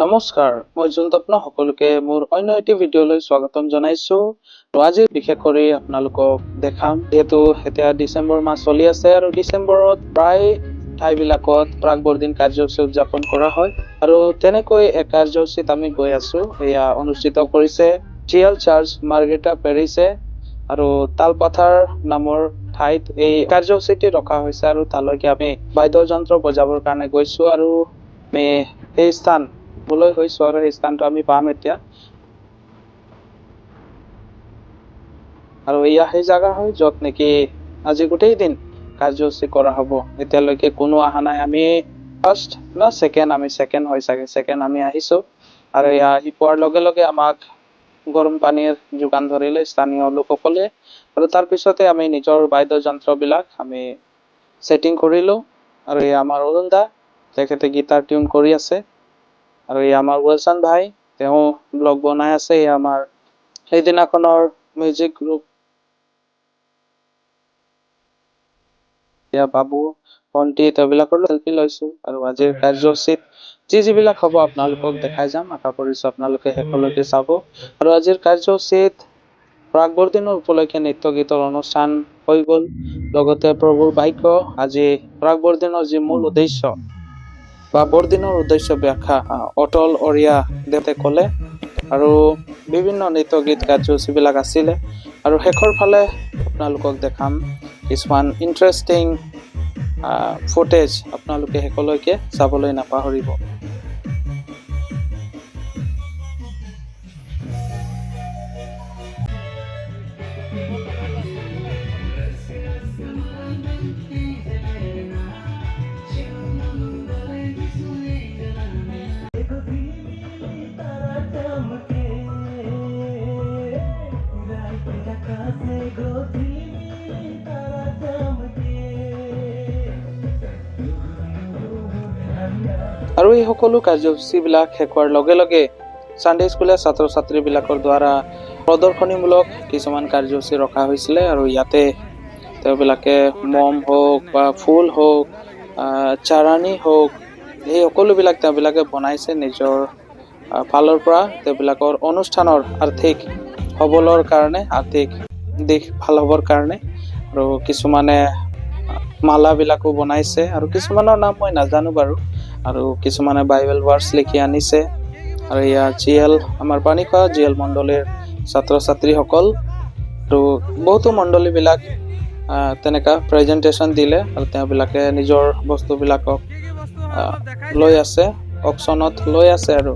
নমস্কাৰ, মই জুনতপ্ন সকলোকে মোৰ অন্য এটি ভিডিঅ'লৈ স্বাগতম জনাইছো। আজি বিশেষ কৰি আপোনালোকক দেখাম, যেহেতু এতিয়া ডিচেম্বৰ মাহ চলি আছে আৰু ডিচেম্বৰত প্ৰায় ঠাইবিলাকত প্ৰাক বৰদিন কাৰ্যসূচী উদযাপন কৰা হয় আৰু তেনেকৈ এক কাৰ্যসূচীত আমি গৈ আছো। এয়া অনুষ্ঠিত কৰিছে জিএল চাৰ্চ মাৰ্গেটা পেৰিছে আৰু তালপাথাৰ নামৰ ঠাইত এই কাৰ্যসূচীটি ৰখা হৈছে আৰু তালৈকে আমি বাদ্যযন্ত্ৰ বজাবৰ কাৰণে গৈছো আৰু আমি সেই স্থান বলৈ হৈছো আৰু এই স্থানটো আমি পাম এতিয়া। আৰু এয়া সেই জাগা হয় যত নেকি আজি গোটেই দিন কাৰ্যসূচী কৰা হ'ব। এতিয়ালৈকে কোনো অহা নাই, আমি ফাৰ্ষ্ট না ছেকেণ্ড হয় চাগে, ছেকেণ্ড আমি আহিছো আৰু এয়া আহি পোৱাৰ লগে লগে আমাক গৰম পানীৰ যোগান ধৰিলে স্থানীয় লোকসকলে আৰু তাৰ পিছতে আমি নিজৰ বাদ্যযন্ত্ৰবিলাক আমি সেটিং কৰিলো আৰু এয়া আমাৰ অৰুণ দা, তেখেতে গিটাৰ টিউন কৰি আছে আৰু এই আমাৰ ৱলচান ভাই, তেওঁ ব্লগ বনাই আছে। এই আমাৰ সেইদিনাখনৰ মিউজিক গ্ৰুপ বাবু ভণ্টি তেওঁবিলাকৰ সেলফি লৈছো আৰু আজিৰ কাৰ্যসূচীত যিবিলাক হ'ব আপোনালোকক দেখাই যাম। আশা কৰিছো আপোনালোকে শেষলৈকে চাব। আৰু আজিৰ কাৰ্যসূচীত প্ৰাক বৰদিনৰ উপলক্ষে নৃত্য গীতৰ অনুষ্ঠান হৈ গ'ল, লগতে প্ৰভুৰ বাক্য, আজি প্ৰাক বৰদিনৰ যি মূল উদ্দেশ্য বা বৰদিনৰ উদ্দেশ্য ব্যাখ্যা অটল অৰিয়া দেৱতে ক'লে আৰু বিভিন্ন নৃত্য গীত কাৰ্যসূচীবিলাক আছিলে আৰু শেষৰ ফালে আপোনালোকক দেখাম কিছুমান ইণ্টাৰেষ্টিং ফুটেজ, আপোনালোকে শেষলৈকে চাবলৈ নাপাহৰিব। আৰু এই সকলো কাৰ্যসূচীবিলাক শেষ হোৱাৰ লগে লগে সানডে স্কুলীয়া ছাত্ৰ ছাত্ৰীবিলাকৰ দ্বাৰা প্ৰদৰ্শনীমূলক কিছুমান কাৰ্যসূচী ৰখা হৈছিলে আৰু ইয়াতে তেওঁবিলাকে মম হওক বা ফুল হওক, চাৰানি হওক, এই সকলোবিলাক তেওঁবিলাকে বনাইছে নিজৰ ফালৰ পৰা তেওঁবিলাকৰ অনুষ্ঠানৰ আৰ্থিক সবলৰ কাৰণে, আৰ্থিক দিশ ভাল হ'বৰ কাৰণে। আৰু কিছুমানে মালাবিলাকো বনাইছে আৰু কিছুমানৰ নাম মই নাজানো বাৰু, আৰু কিছুমানে বাইবেল ভাৰ্ছ লিখি আনিছে। আৰু এয়া জিএল আমাৰ পানীখোৱা জিএল মণ্ডলীৰ ছাত্ৰ ছাত্ৰীসকল আৰু বহুতো মণ্ডলীবিলাক তেনেকা প্ৰেজেণ্টেশ্যন দিলে আৰু তেওঁবিলাকে নিজৰ বস্তুবিলাকক লৈ আছে, অকশ্যনত লৈ আছে আৰু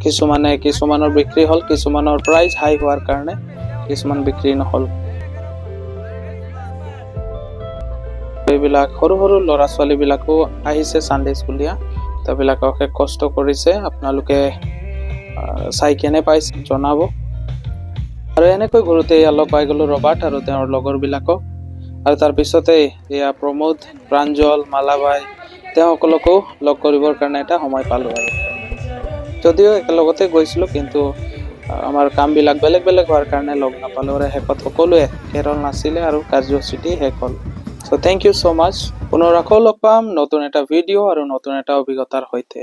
কিছুমানৰ বিক্ৰী হ'ল, কিছুমানৰ প্ৰাইচ হাই হোৱাৰ কাৰণে কিছুমান বিক্ৰী নহ'ল। এইবিলাক সৰু সৰু ল'ৰা ছোৱালীবিলাকো আহিছে সানডে স্কুলীয়া, তেওঁবিলাকে অশেষ কষ্ট কৰিছে, আপোনালোকে চাই কেনে পাইছে জনাব। আৰু এনেকৈ ঘূৰোতে লগ পাই গ'লো ৰবাৰ্ট আৰু তেওঁৰ লগৰবিলাকক আৰু তাৰপিছতে এয়া প্ৰমোদ, প্ৰাঞ্জল, মালাবাই, তেওঁসকলকো লগ কৰিবৰ কাৰণে এটা সময় পালোঁ। আৰু যদিও একেলগতে গৈছিলোঁ কিন্তু আমাৰ কামবিলাক বেলেগ বেলেগ হোৱাৰ কাৰণে লগ নাপালোঁ আৰু শেষত সকলোৱে কেৰল নাছিলে আৰু কাৰ্যসূচীটি শেষ হ'ল। চ' থেংক ইউ ছ' মাছ। পুনৰ আকৌ লগ পাম নতুন এটা ভিডিঅ' আৰু নতুন এটা অভিজ্ঞতাৰ সৈতে।